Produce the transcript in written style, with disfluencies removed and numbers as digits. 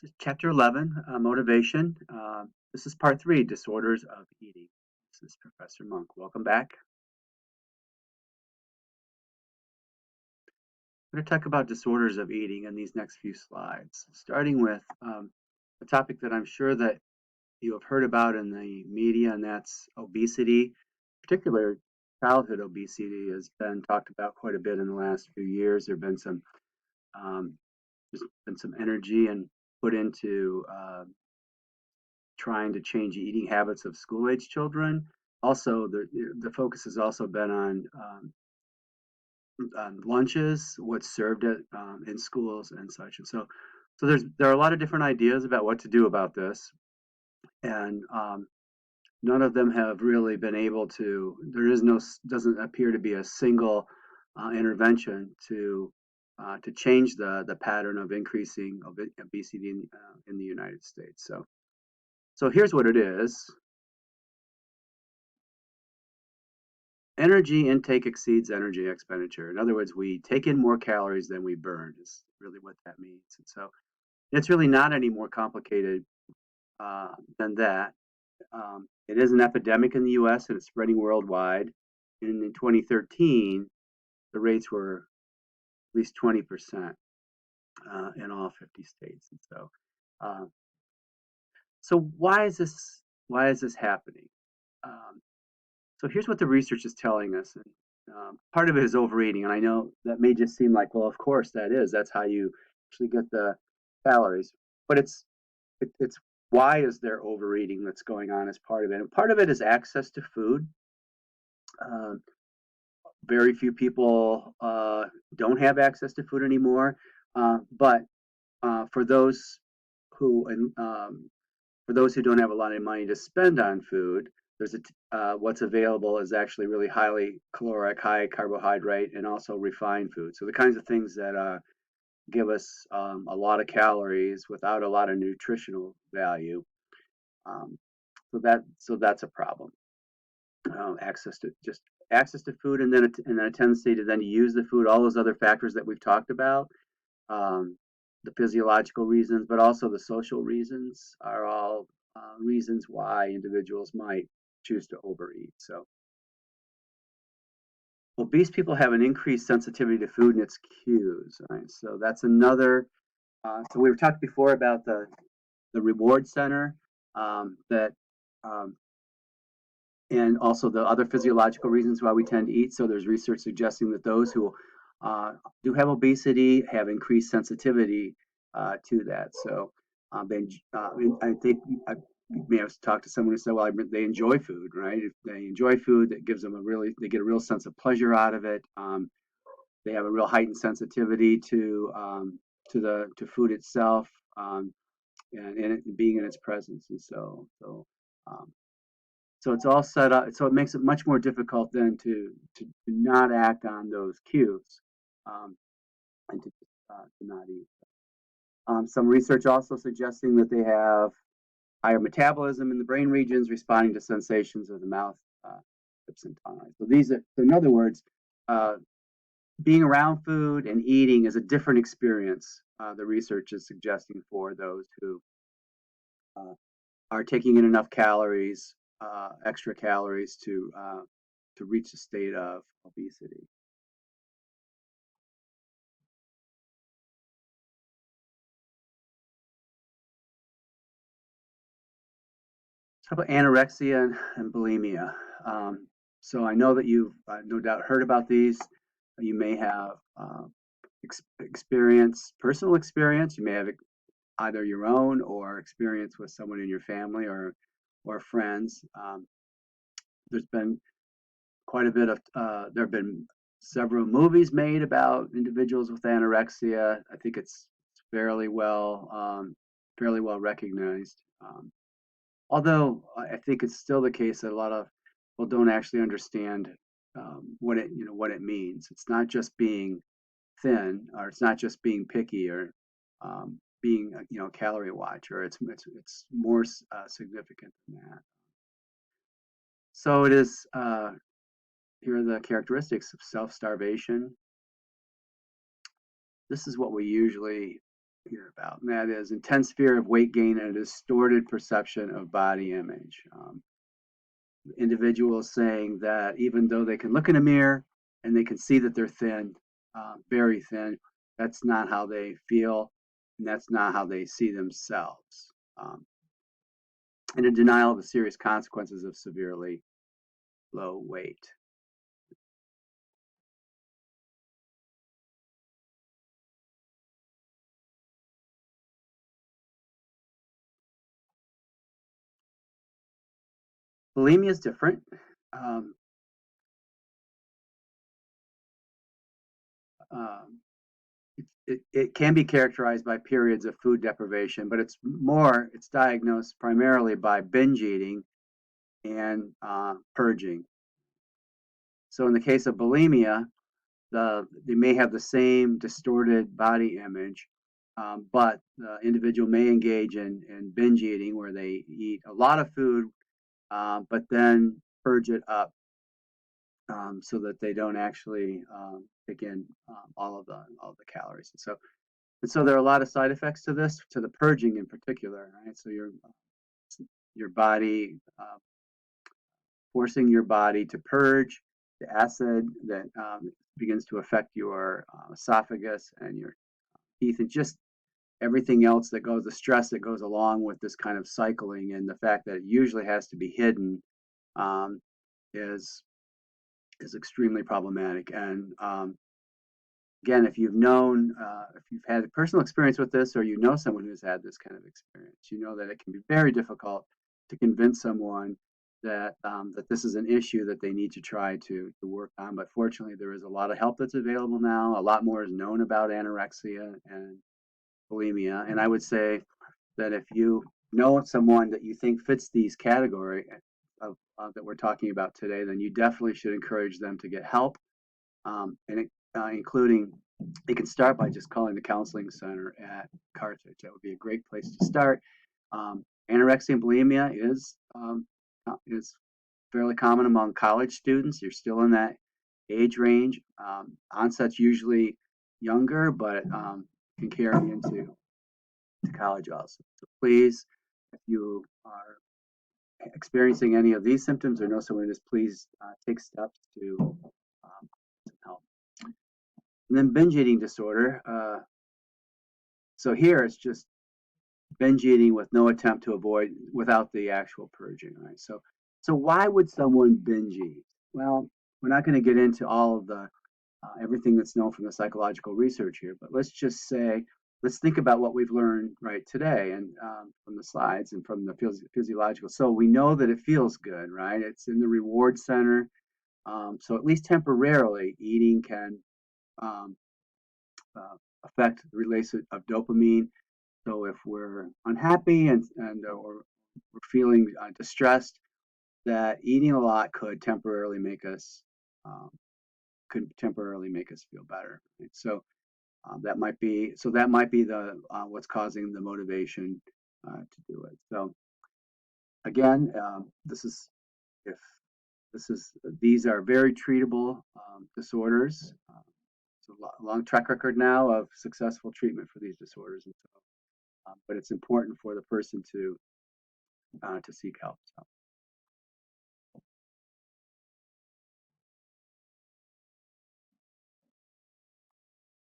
This is Chapter 11, Motivation. This is Part 3, Disorders of Eating. This is Professor Munk. Welcome back. I'm going to talk about disorders of eating in these next few slides, starting with a topic that I'm sure that you have heard about in the media, and that's obesity. Particular childhood obesity has been talked about quite a bit in the last few years. Um, there's been some energy and put into trying to change the eating habits of school-age children. Also, the focus has also been on lunches, what's served in schools and such. And so there are a lot of different ideas about what to do about this, and none of them have really been able to. Doesn't appear to be a single intervention to change the pattern of increasing obesity in the United States. So here's what it is. Energy intake exceeds energy expenditure. In other words, we take in more calories than we burn, is really what that means. And so it's really not any more complicated than that. It is an epidemic in the US and it's spreading worldwide. And in 2013, the rates were at least 20% in all 50 states. And uh, so why is this happening? Um, So here's what the research is telling us. And part of it is overeating. And I know that may just seem like, well, of course that is. That's how you actually get the calories. But it's why is there overeating that's going on as part of it? And part of it is access to food. Uh, Very few people don't have access to food anymore. But for those who for those who don't have a lot of money to spend on food, what's available is actually really highly caloric, high carbohydrate, and also refined food. So the kinds of things that give us a lot of calories without a lot of nutritional value. Um, so that's a problem. Access to food, and then a tendency to then use the food. All those other factors that we've talked about. Um, the physiological reasons, but also the social reasons are all reasons why individuals might choose to overeat. So obese people have an increased sensitivity to food and its cues. Right? So that's another. So we were talking before about the reward center that um, and also the other physiological reasons why we tend to eat. So there's research suggesting that those who do have obesity have increased sensitivity to that. So they, I think I may have talked to someone who said, well, they enjoy food, right? If they enjoy food, that gives them they get a real sense of pleasure out of it. They have a real heightened sensitivity to food itself and it being in its presence. And um, so it's all set up. So it makes it much more difficult then to not act on those cues um, and to not eat. Some research also suggesting that they have higher metabolism in the brain regions responding to sensations of the mouth, lips, and tongue. So so in other words, uh, being around food and eating is a different experience. The research is suggesting for those who uh, are taking in enough calories, extra calories to reach a state of obesity. How about anorexia and bulimia? So I know that you've no doubt heard about these. You may have personal experience. You may have either your own or experience with someone in your family or friends. There's been quite a bit of there have been several movies made about individuals with anorexia. I think it's fairly well recognized. Although I think it's still the case that a lot of people don't actually understand what it means. It's not just being thin, or it's not just being picky, or being a calorie watcher. It's more significant than that. So it is. Here are the characteristics of self-starvation. This is what we usually hear about, and that is intense fear of weight gain and a distorted perception of body image. Individuals saying that even though they can look in a mirror and they can see that they're thin, very thin, that's not how they feel, and that's not how they see themselves. Um, and a denial of the serious consequences of severely low weight. Bulimia is different. Um, um, it can be characterized by periods of food deprivation, but it's diagnosed primarily by binge eating and purging. So in the case of bulimia, they may have the same distorted body image, but the individual may engage in binge eating where they eat a lot of food, but then purge it up so that they don't actually take in all of the calories. And so there are a lot of side effects to this, to the purging in particular, right? So your body forcing your body to purge the acid that begins to affect your esophagus and your teeth and just everything else that goes, the stress that goes along with this kind of cycling, and the fact that it usually has to be hidden um, is is extremely problematic. And again, if you've had a personal experience with this, or you know someone who's had this kind of experience, you know that it can be very difficult to convince someone that this is an issue that they need to try to work on. But fortunately, there is a lot of help that's available now. A lot more is known about anorexia and bulimia, and I would say that if you know someone that you think fits these category of that we're talking about today, then you definitely should encourage them to get help, including they can start by just calling the counseling center at Carthage. That would be a great place to start. Anorexia and bulimia is fairly common among college students. You're still in that age range. Onset's usually younger, but can carry into to college also. So please, if you are experiencing any of these symptoms or know someone who is, please take steps to help. And then binge eating disorder. So here it's just binge eating with no attempt to avoid without the actual purging, right? So why would someone binge eat? Well, we're not going to get into all of the everything that's known from the psychological research here, but let's think about what we've learned right today and from the slides and from the physiological. So we know that it feels good, right? It's in the reward center. So at least temporarily, eating can um, affect the release of dopamine. So if we're unhappy and or we're feeling distressed, that eating a lot um, could temporarily make us feel better. Right? That might be the what's causing the motivation to do it. So again, this is if this is these are very treatable disorders. So a long track record now of successful treatment for these disorders, and so, but it's important for the person to seek help. So.